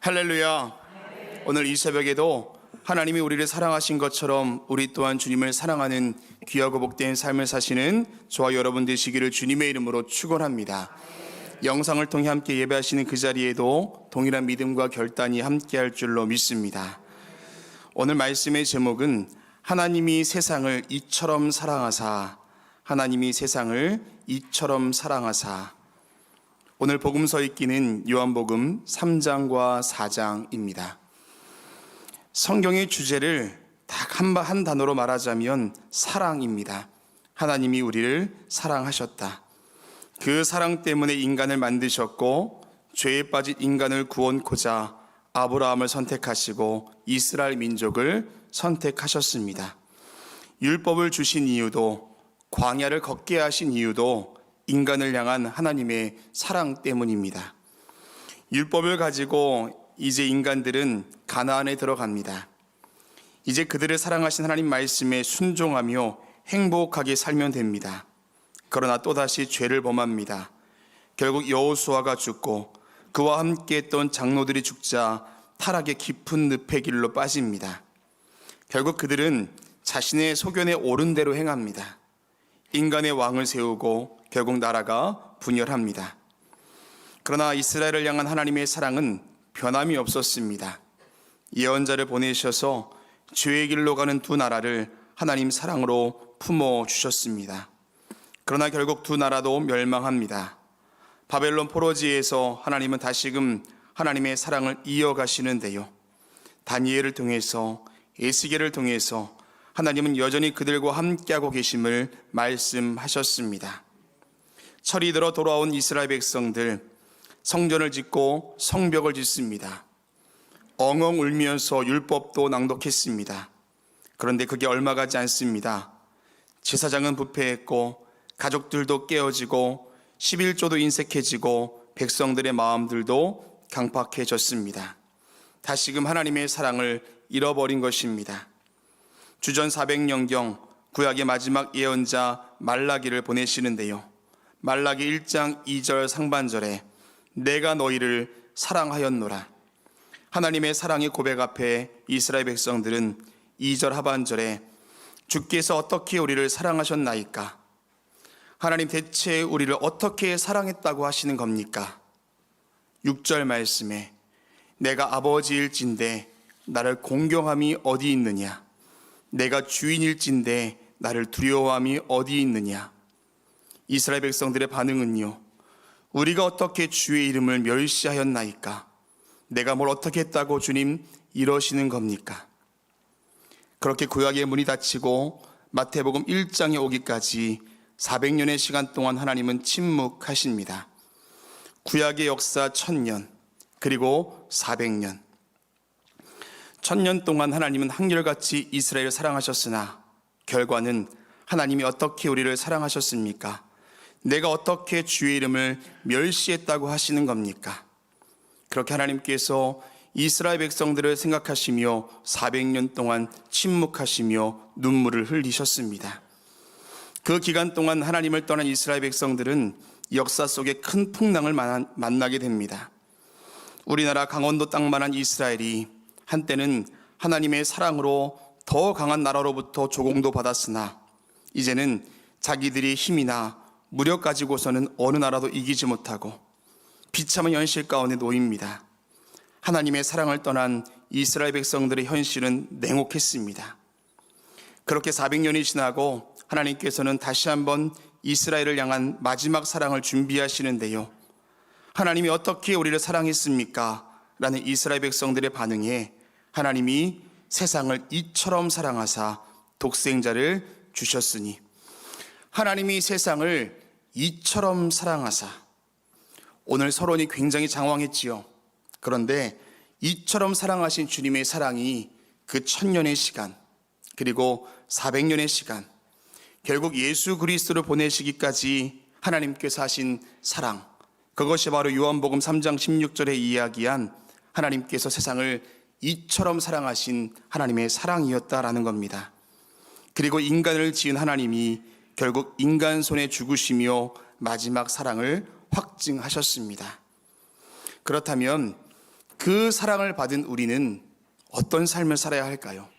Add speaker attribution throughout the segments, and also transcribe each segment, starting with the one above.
Speaker 1: 할렐루야. 오늘 이 새벽에도 하나님이 우리를 사랑하신 것처럼 우리 또한 주님을 사랑하는 귀하고 복된 삶을 사시는 저와 여러분 되시기를 주님의 이름으로 축원합니다. 영상을 통해 함께 예배하시는 그 자리에도 동일한 믿음과 결단이 함께할 줄로 믿습니다. 오늘 말씀의 제목은 하나님이 세상을 이처럼 사랑하사, 하나님이 세상을 이처럼 사랑하사. 오늘 복음서 읽기는 요한복음 3장과 4장입니다. 성경의 주제를 딱 한 단어로 말하자면 사랑입니다. 하나님이 우리를 사랑하셨다. 그 사랑 때문에 인간을 만드셨고 죄에 빠진 인간을 구원코자 아브라함을 선택하시고 이스라엘 민족을 선택하셨습니다. 율법을 주신 이유도, 광야를 걷게 하신 이유도 인간을 향한 하나님의 사랑 때문입니다. 율법을 가지고 이제 인간들은 가나안에 들어갑니다. 이제 그들을 사랑하신 하나님 말씀에 순종하며 행복하게 살면 됩니다. 그러나 또다시 죄를 범합니다. 결국 여호수아가 죽고 그와 함께 했던 장로들이 죽자 타락의 깊은 늪의 길로 빠집니다. 결국 그들은 자신의 소견에 옳은 대로 행합니다. 인간의 왕을 세우고 결국 나라가 분열합니다. 그러나 이스라엘을 향한 하나님의 사랑은 변함이 없었습니다. 예언자를 보내셔서 죄의 길로 가는 두 나라를 하나님 사랑으로 품어주셨습니다. 그러나 결국 두 나라도 멸망합니다. 바벨론 포로지에서 하나님은 다시금 하나님의 사랑을 이어가시는데요. 다니엘을 통해서, 에스겔을 통해서 하나님은 여전히 그들과 함께하고 계심을 말씀하셨습니다. 철이 들어 돌아온 이스라엘 백성들, 성전을 짓고 성벽을 짓습니다. 엉엉 울면서 율법도 낭독했습니다. 그런데 그게 얼마 가지 않습니다. 제사장은 부패했고 가족들도 깨어지고 11조도 인색해지고 백성들의 마음들도 강팍해졌습니다. 다시금 하나님의 사랑을 잃어버린 것입니다. 주전 400년경 구약의 마지막 예언자 말라기를 보내시는데요. 말라기 1장 2절 상반절에 내가 너희를 사랑하였노라. 하나님의 사랑의 고백 앞에 이스라엘 백성들은 2절 하반절에 주께서 어떻게 우리를 사랑하셨나이까? 하나님 대체 우리를 어떻게 사랑했다고 하시는 겁니까? 6절 말씀에 내가 아버지일진데 나를 공경함이 어디 있느냐? 내가 주인일진데 나를 두려워함이 어디 있느냐? 이스라엘 백성들의 반응은요, 우리가 어떻게 주의 이름을 멸시하였나이까? 내가 뭘 어떻게 했다고 주님 이러시는 겁니까? 그렇게 구약의 문이 닫히고 마태복음 1장에 오기까지 400년의 시간 동안 하나님은 침묵하십니다. 구약의 역사 1000년, 그리고 400년. 1000년 동안 하나님은 한결같이 이스라엘을 사랑하셨으나 결과는 하나님이 어떻게 우리를 사랑하셨습니까? 내가 어떻게 주의 이름을 멸시했다고 하시는 겁니까? 그렇게 하나님께서 이스라엘 백성들을 생각하시며 400년 동안 침묵하시며 눈물을 흘리셨습니다. 그 기간 동안 하나님을 떠난 이스라엘 백성들은 역사 속에 큰 풍랑을 만나게 됩니다. 우리나라 강원도 땅만한 이스라엘이 한때는 하나님의 사랑으로 더 강한 나라로부터 조공도 받았으나 이제는 자기들이 힘이나 무력 가지고서는 어느 나라도 이기지 못하고 비참한 현실 가운데 놓입니다. 하나님의 사랑을 떠난 이스라엘 백성들의 현실은 냉혹했습니다. 그렇게 400년이 지나고 하나님께서는 다시 한번 이스라엘을 향한 마지막 사랑을 준비하시는데요. 하나님이 어떻게 우리를 사랑했습니까? 라는 이스라엘 백성들의 반응에 하나님이 세상을 이처럼 사랑하사 독생자를 주셨으니, 하나님이 세상을 이처럼 사랑하사. 오늘 서론이 굉장히 장황했지요. 그런데 이처럼 사랑하신 주님의 사랑이 그 1000년의 시간, 그리고 400년의 시간, 결국 예수 그리스도를 보내시기까지 하나님께서 하신 사랑, 그것이 바로 요한복음 3장 16절에 이야기한 하나님께서 세상을 이처럼 사랑하신 하나님의 사랑이었다라는 겁니다. 그리고 인간을 지은 하나님이 결국 인간 손에 죽으시며 마지막 사랑을 확증하셨습니다. 그렇다면 그 사랑을 받은 우리는 어떤 삶을 살아야 할까요?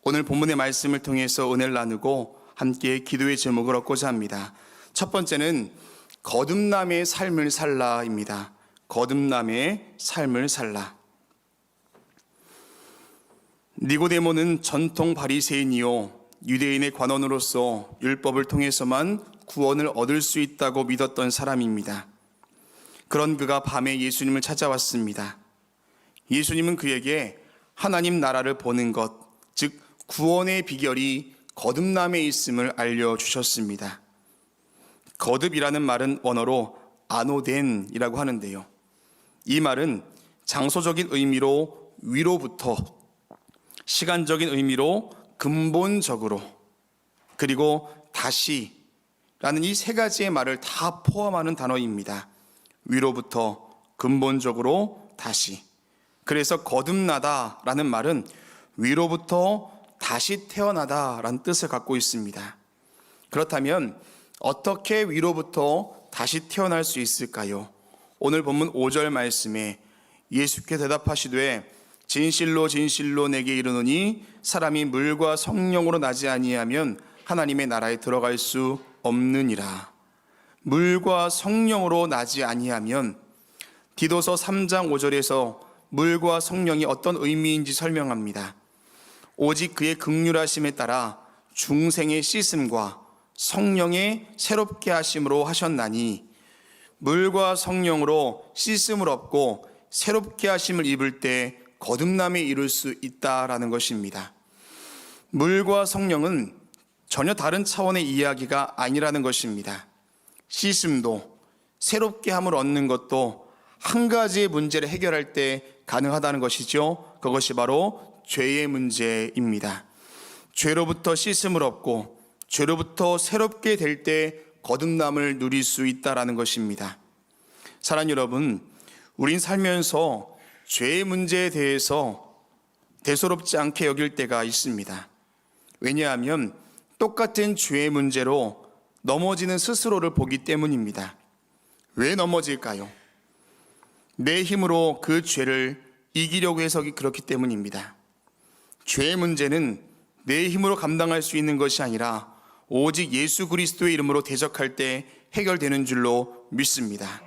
Speaker 1: 오늘 본문의 말씀을 통해서 은혜를 나누고 함께 기도의 제목을 얻고자 합니다. 첫 번째는 거듭남의 삶을 살라입니다. 거듭남의 삶을 살라. 니고데모는 전통 바리새인이요 유대인의 관원으로서 율법을 통해서만 구원을 얻을 수 있다고 믿었던 사람입니다. 그런 그가 밤에 예수님을 찾아왔습니다. 예수님은 그에게 하나님 나라를 보는 것, 즉 구원의 비결이 거듭남에 있음을 알려주셨습니다. 거듭이라는 말은 원어로 아노덴이라고 하는데요. 이 말은 장소적인 의미로 위로부터, 시간적인 의미로 근본적으로, 그리고 다시라는 이 세 가지의 말을 다 포함하는 단어입니다. 위로부터, 근본적으로, 다시. 그래서 거듭나다라는 말은 위로부터 다시 태어나다라는 뜻을 갖고 있습니다. 그렇다면 어떻게 위로부터 다시 태어날 수 있을까요? 오늘 본문 5절 말씀에 예수께 대답하시되 진실로 진실로 내게 이르노니 사람이 물과 성령으로 나지 아니하면 하나님의 나라에 들어갈 수 없느니라. 물과 성령으로 나지 아니하면, 디도서 3장 5절에서 물과 성령이 어떤 의미인지 설명합니다. 오직 그의 긍휼하심에 따라 중생의 씻음과 성령의 새롭게 하심으로 하셨나니, 물과 성령으로 씻음을 얻고 새롭게 하심을 입을 때 거듭남에 이룰 수 있다라는 것입니다. 물과 성령은 전혀 다른 차원의 이야기가 아니라는 것입니다. 씻음도 새롭게 함을 얻는 것도 한 가지의 문제를 해결할 때 가능하다는 것이죠. 그것이 바로 죄의 문제입니다. 죄로부터 씻음을 얻고 죄로부터 새롭게 될 때 거듭남을 누릴 수 있다라는 것입니다. 사랑하는 여러분, 우린 살면서 죄의 문제에 대해서 대수롭지 않게 여길 때가 있습니다. 왜냐하면 똑같은 죄의 문제로 넘어지는 스스로를 보기 때문입니다. 왜 넘어질까요? 내 힘으로 그 죄를 이기려고 해서 그렇기 때문입니다. 죄의 문제는 내 힘으로 감당할 수 있는 것이 아니라 오직 예수 그리스도의 이름으로 대적할 때 해결되는 줄로 믿습니다.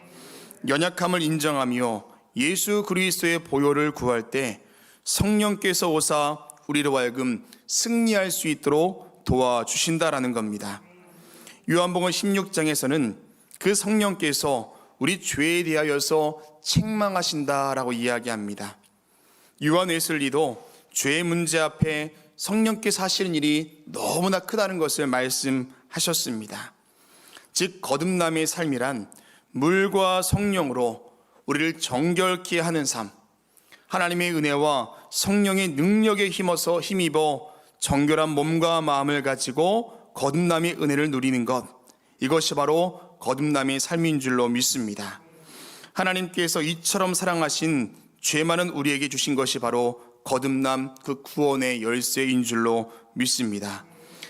Speaker 1: 연약함을 인정하며 예수 그리스도의 보혈을 구할 때 성령께서 오사 우리로 하여금 승리할 수 있도록 도와주신다라는 겁니다. 요한복음 16장에서는 그 성령께서 우리 죄에 대하여서 책망하신다라고 이야기합니다. 요한 웨슬리도 죄의 문제 앞에 성령께서 하시는 일이 너무나 크다는 것을 말씀하셨습니다. 즉 거듭남의 삶이란 물과 성령으로 우리를 정결케 하는 삶, 하나님의 은혜와 성령의 능력에 힘입어 정결한 몸과 마음을 가지고 거듭남의 은혜를 누리는 것, 이것이 바로 거듭남의 삶인 줄로 믿습니다. 하나님께서 이처럼 사랑하신 죄 많은 우리에게 주신 것이 바로 거듭남, 그 구원의 열쇠인 줄로 믿습니다.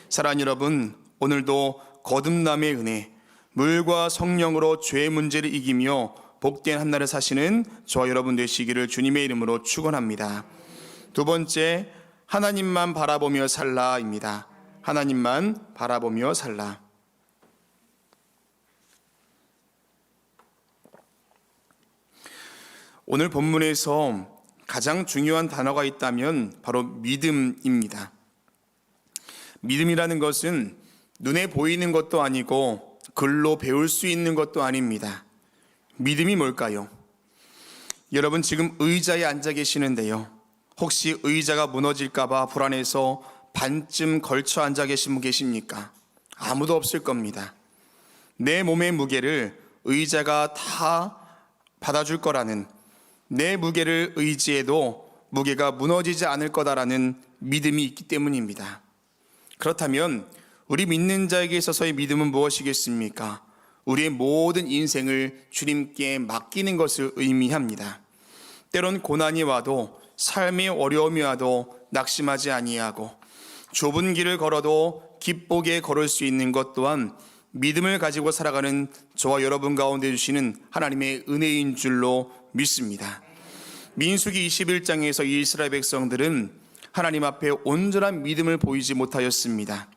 Speaker 1: 사랑하는 여러분, 오늘도 거듭남의 은혜, 물과 성령으로 죄의 문제를 이기며 복된 한날을 사시는 저와 여러분 되시기를 주님의 이름으로 축원합니다. 두 번째, 하나님만 바라보며 살라입니다. 하나님만 바라보며 살라. 오늘 본문에서 가장 중요한 단어가 있다면 바로 믿음입니다. 믿음이라는 것은 눈에 보이는 것도 아니고 글로 배울 수 있는 것도 아닙니다. 믿음이 뭘까요? 여러분 지금 의자에 앉아 계시는데요, 혹시 의자가 무너질까봐 불안해서 반쯤 걸쳐 앉아 계신 분 계십니까? 아무도 없을 겁니다. 내 몸의 무게를 의자가 다 받아줄 거라는, 내 무게를 의지해도 무게가 무너지지 않을 거다라는 믿음이 있기 때문입니다. 그렇다면 우리 믿는 자에게 있어서의 믿음은 무엇이겠습니까? 우리의 모든 인생을 주님께 맡기는 것을 의미합니다. 때론 고난이 와도, 삶의 어려움이 와도 낙심하지 아니하고 좁은 길을 걸어도 기쁘게 걸을 수 있는 것 또한 믿음을 가지고 살아가는 저와 여러분 가운데 주시는 하나님의 은혜인 줄로 믿습니다. 민수기 21장에서 이스라엘 백성들은 하나님 앞에 온전한 믿음을 보이지 못하였습니다.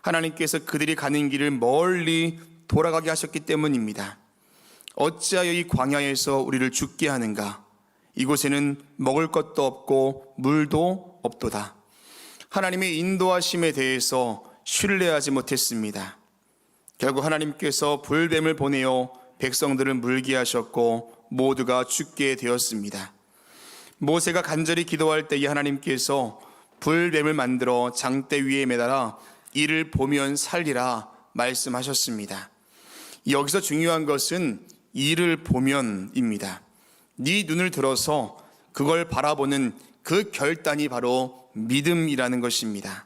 Speaker 1: 하나님께서 그들이 가는 길을 멀리 돌아가게 하셨기 때문입니다. 어찌하여 이 광야에서 우리를 죽게 하는가? 이곳에는 먹을 것도 없고 물도 없도다. 하나님의 인도하심에 대해서 신뢰하지 못했습니다. 결국 하나님께서 불뱀을 보내어 백성들을 물게 하셨고 모두가 죽게 되었습니다. 모세가 간절히 기도할 때에 하나님께서 불뱀을 만들어 장대 위에 매달아 이를 보면 살리라 말씀하셨습니다. 여기서 중요한 것은 이를 보면입니다. 네 눈을 들어서 그걸 바라보는 그 결단이 바로 믿음이라는 것입니다.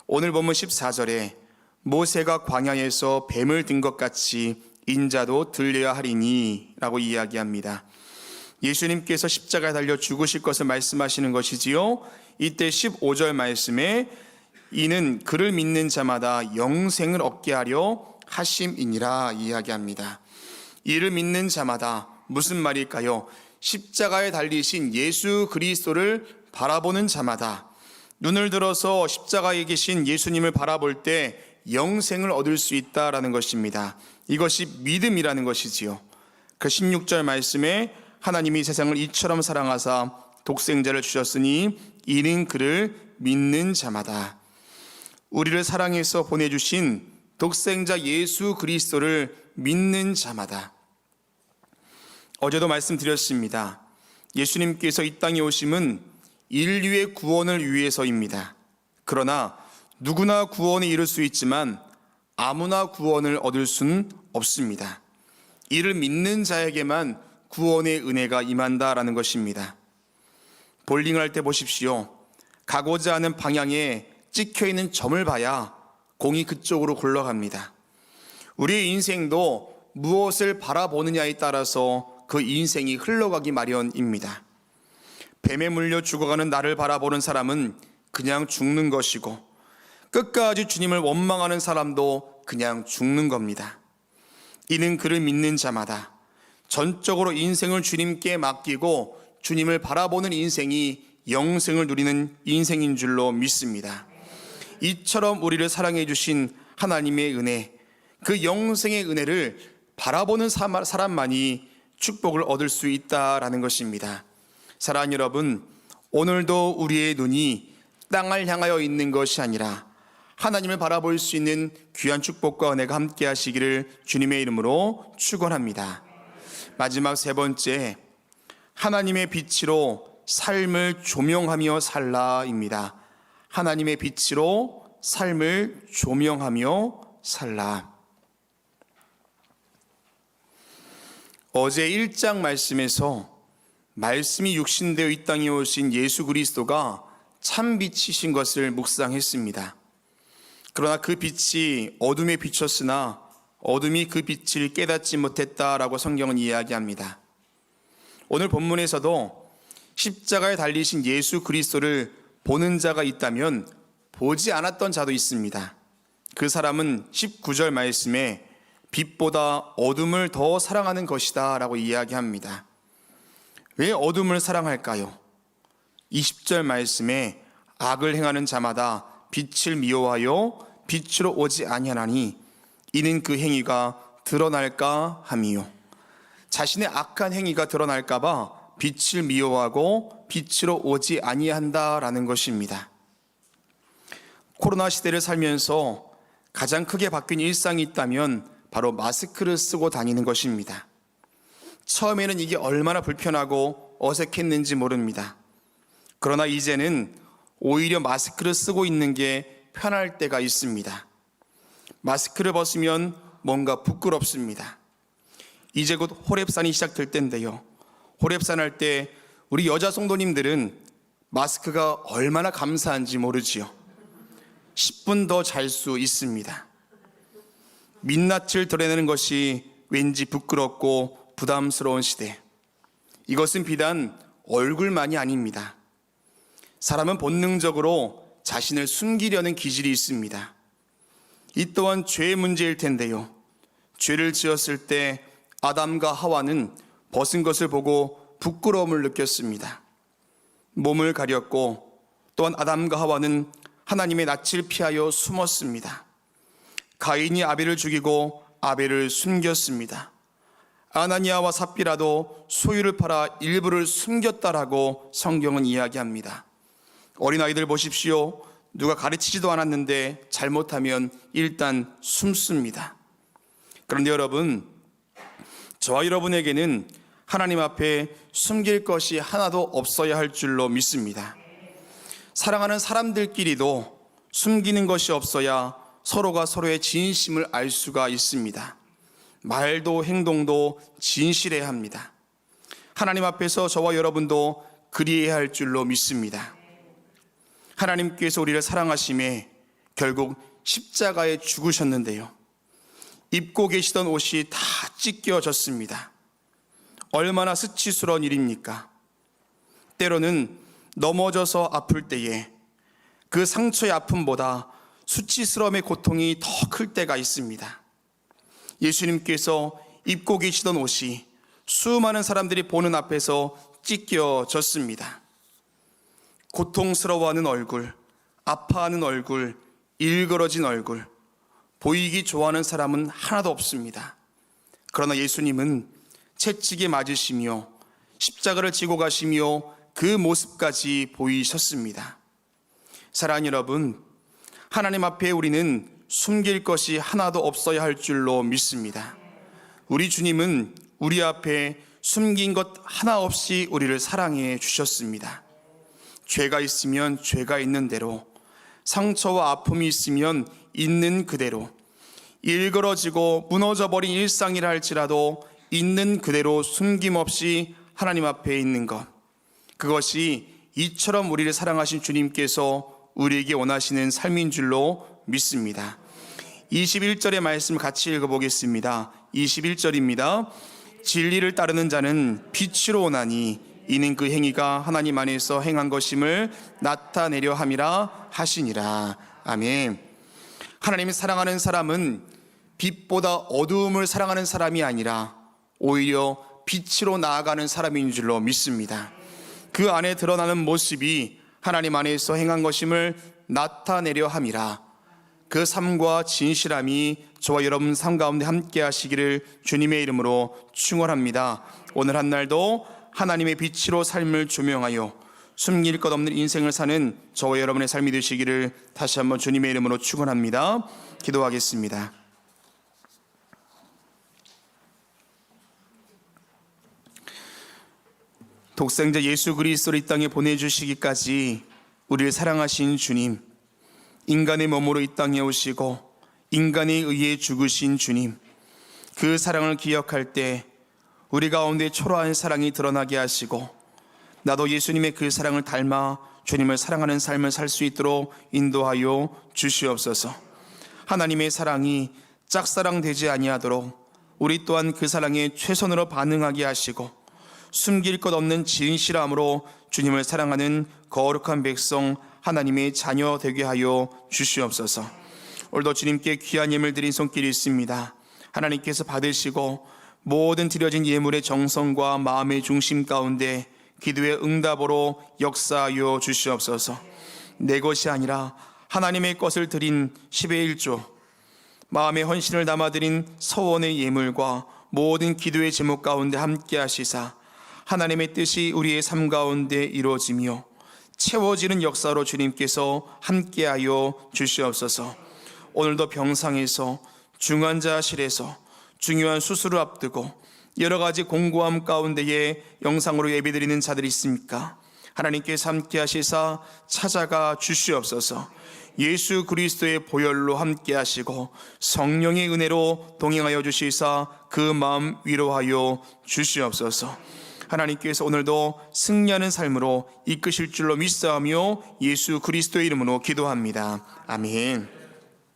Speaker 1: 오늘 본문 14절에 모세가 광야에서 뱀을 든 것 같이 인자도 들려야 하리니 라고 이야기합니다. 예수님께서 십자가에 달려 죽으실 것을 말씀하시는 것이지요. 이때 15절 말씀에 이는 그를 믿는 자마다 영생을 얻게 하려 하심이니라 이야기합니다. 이를 믿는 자마다 무슨 말일까요? 십자가에 달리신 예수 그리스도를 바라보는 자마다 눈을 들어서 십자가에 계신 예수님을 바라볼 때 영생을 얻을 수 있다라는 것입니다. 이것이 믿음이라는 것이지요. 그 16절 말씀에 하나님이 세상을 이처럼 사랑하사 독생자를 주셨으니 이는 그를 믿는 자마다, 우리를 사랑해서 보내주신 독생자 예수 그리스도를 믿는 자마다. 어제도 말씀드렸습니다. 예수님께서 이 땅에 오심은 인류의 구원을 위해서입니다. 그러나 누구나 구원에 이를 수 있지만 아무나 구원을 얻을 수는 없습니다. 이를 믿는 자에게만 구원의 은혜가 임한다라는 것입니다. 볼링을 할 때 보십시오. 가고자 하는 방향에 찍혀있는 점을 봐야 공이 그쪽으로 굴러갑니다. 우리의 인생도 무엇을 바라보느냐에 따라서 그 인생이 흘러가기 마련입니다. 뱀에 물려 죽어가는 나를 바라보는 사람은 그냥 죽는 것이고, 끝까지 주님을 원망하는 사람도 그냥 죽는 겁니다. 이는 그를 믿는 자마다 전적으로 인생을 주님께 맡기고 주님을 바라보는 인생이 영생을 누리는 인생인 줄로 믿습니다. 이처럼 우리를 사랑해 주신 하나님의 은혜, 그 영생의 은혜를 바라보는 사람만이 축복을 얻을 수 있다라는 것입니다. 사랑하는 여러분, 오늘도 우리의 눈이 땅을 향하여 있는 것이 아니라 하나님을 바라볼 수 있는 귀한 축복과 은혜가 함께 하시기를 주님의 이름으로 축원합니다. 마지막 세 번째, 하나님의 빛으로 삶을 조명하며 살라입니다. 하나님의 빛으로 삶을 조명하며 살라. 어제 1장 말씀에서 말씀이 육신되어 이 땅에 오신 예수 그리스도가 참 빛이신 것을 묵상했습니다. 그러나 그 빛이 어둠에 비쳤으나 어둠이 그 빛을 깨닫지 못했다라고 성경은 이야기합니다. 오늘 본문에서도 십자가에 달리신 예수 그리스도를 보는 자가 있다면 보지 않았던 자도 있습니다. 그 사람은 19절 말씀에 빛보다 어둠을 더 사랑하는 것이다 라고 이야기합니다. 왜 어둠을 사랑할까요? 20절 말씀에 악을 행하는 자마다 빛을 미워하여 빛으로 오지 아니하나니 이는 그 행위가 드러날까 함이요. 자신의 악한 행위가 드러날까 봐 빛을 미워하고 빛으로 오지 아니한다라는 것입니다. 코로나 시대를 살면서 가장 크게 바뀐 일상이 있다면 바로 마스크를 쓰고 다니는 것입니다. 처음에는 이게 얼마나 불편하고 어색했는지 모릅니다. 그러나 이제는 오히려 마스크를 쓰고 있는 게 편할 때가 있습니다. 마스크를 벗으면 뭔가 부끄럽습니다. 이제 곧 호렙산이 시작될 때인데요. 호렙산 할 때 우리 여자 성도님들은 마스크가 얼마나 감사한지 모르지요. 10분 더 잘 수 있습니다. 민낯을 드러내는 것이 왠지 부끄럽고 부담스러운 시대. 이것은 비단 얼굴만이 아닙니다. 사람은 본능적으로 자신을 숨기려는 기질이 있습니다. 이 또한 죄의 문제일 텐데요. 죄를 지었을 때 아담과 하와는 벗은 것을 보고 부끄러움을 느꼈습니다. 몸을 가렸고 또한 아담과 하와는 하나님의 낯을 피하여 숨었습니다. 가인이 아벨을 죽이고 아벨을 숨겼습니다. 아나니아와 삽비라도 소유를 팔아 일부를 숨겼다라고 성경은 이야기합니다. 어린아이들 보십시오. 누가 가르치지도 않았는데 잘못하면 일단 숨습니다. 그런데 여러분, 저와 여러분에게는 하나님 앞에 숨길 것이 하나도 없어야 할 줄로 믿습니다. 사랑하는 사람들끼리도 숨기는 것이 없어야 서로가 서로의 진심을 알 수가 있습니다. 말도 행동도 진실해야 합니다. 하나님 앞에서 저와 여러분도 그리해야 할 줄로 믿습니다. 하나님께서 우리를 사랑하심에 결국 십자가에 죽으셨는데요, 입고 계시던 옷이 다 찢겨졌습니다. 얼마나 수치스러운 일입니까? 때로는 넘어져서 아플 때에 그 상처의 아픔보다 수치스러움의 고통이 더 클 때가 있습니다. 예수님께서 입고 계시던 옷이 수많은 사람들이 보는 앞에서 찢겨졌습니다. 고통스러워하는 얼굴, 아파하는 얼굴, 일그러진 얼굴, 보이기 좋아하는 사람은 하나도 없습니다. 그러나 예수님은 채찍에 맞으시며 십자가를 지고 가시며 그 모습까지 보이셨습니다. 사랑하는 여러분, 하나님 앞에 우리는 숨길 것이 하나도 없어야 할 줄로 믿습니다. 우리 주님은 우리 앞에 숨긴 것 하나 없이 우리를 사랑해 주셨습니다. 죄가 있으면 죄가 있는 대로, 상처와 아픔이 있으면 있는 그대로, 일그러지고 무너져버린 일상이라 할지라도 있는 그대로 숨김없이 하나님 앞에 있는 것, 그것이 이처럼 우리를 사랑하신 주님께서 우리에게 원하시는 삶인 줄로 믿습니다. 21절의 말씀 같이 읽어보겠습니다. 21절입니다. 진리를 따르는 자는 빛으로 오나니 이는 그 행위가 하나님 안에서 행한 것임을 나타내려 함이라 하시니라. 아멘. 하나님이 사랑하는 사람은 빛보다 어두움을 사랑하는 사람이 아니라 오히려 빛으로 나아가는 사람인 줄로 믿습니다. 그 안에 드러나는 모습이 하나님 안에서 행한 것임을 나타내려 함이라. 그 삶과 진실함이 저와 여러분 삶 가운데 함께 하시기를 주님의 이름으로 축원합니다. 오늘 한 날도 하나님의 빛으로 삶을 조명하여 숨길 것 없는 인생을 사는 저와 여러분의 삶이 되시기를 다시 한번 주님의 이름으로 축원합니다. 기도하겠습니다. 독생자 예수 그리스도를 이 땅에 보내주시기까지 우리를 사랑하신 주님, 인간의 몸으로 이 땅에 오시고 인간에 의해 죽으신 주님, 그 사랑을 기억할 때 우리 가운데 초라한 사랑이 드러나게 하시고 나도 예수님의 그 사랑을 닮아 주님을 사랑하는 삶을 살 수 있도록 인도하여 주시옵소서. 하나님의 사랑이 짝사랑되지 아니하도록 우리 또한 그 사랑에 최선으로 반응하게 하시고 숨길 것 없는 진실함으로 주님을 사랑하는 거룩한 백성 하나님의 자녀 되게 하여 주시옵소서. 오늘도 주님께 귀한 예물 드린 손길이 있습니다. 하나님께서 받으시고 모든 드려진 예물의 정성과 마음의 중심 가운데 기도의 응답으로 역사하여 주시옵소서. 내 것이 아니라 하나님의 것을 드린 10의 1조, 마음의 헌신을 담아드린 서원의 예물과 모든 기도의 제목 가운데 함께 하시사 하나님의 뜻이 우리의 삶 가운데 이루어지며 채워지는 역사로 주님께서 함께하여 주시옵소서. 오늘도 병상에서, 중환자실에서 중요한 수술을 앞두고 여러 가지 공고함 가운데에 영상으로 예배드리는 자들이 있습니까? 하나님께서 함께하시사 찾아가 주시옵소서. 예수 그리스도의 보혈로 함께하시고 성령의 은혜로 동행하여 주시사 그 마음 위로하여 주시옵소서. 하나님께서 오늘도 승리하는 삶으로 이끄실 줄로 믿사오며 예수 그리스도의 이름으로 기도합니다. 아멘.